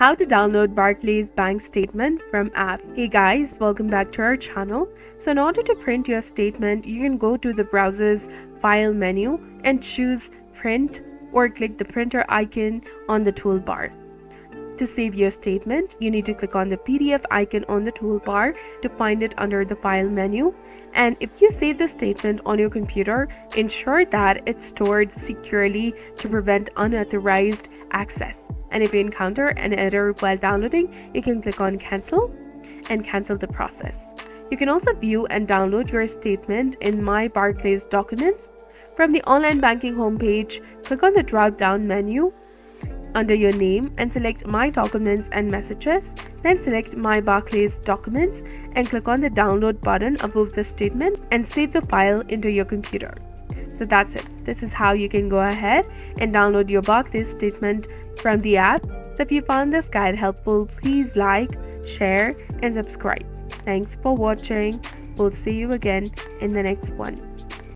How to download Barclays bank statement from app. Hey guys, welcome back to our channel. So in order to print your statement, you can go to the browser's file menu and choose print or click the printer icon on the toolbar. To save your statement, you need to click on the PDF icon on the toolbar to find it under the file menu. And if you save the statement on your computer, ensure that it's stored securely to prevent unauthorized access. And if you encounter an error while downloading, you can click on cancel and cancel the process. You can also view and download your statement in My Barclays documents. From the online banking homepage, click on the drop-down menu under your name and select My Documents and Messages, then select My Barclays Documents and click on the download button above the statement and save the file into your computer. So that's it. This is how you can go ahead and download your Barclays statement from the app. So if you found this guide helpful, please like, share and subscribe. Thanks for watching. We'll see you again in the next one.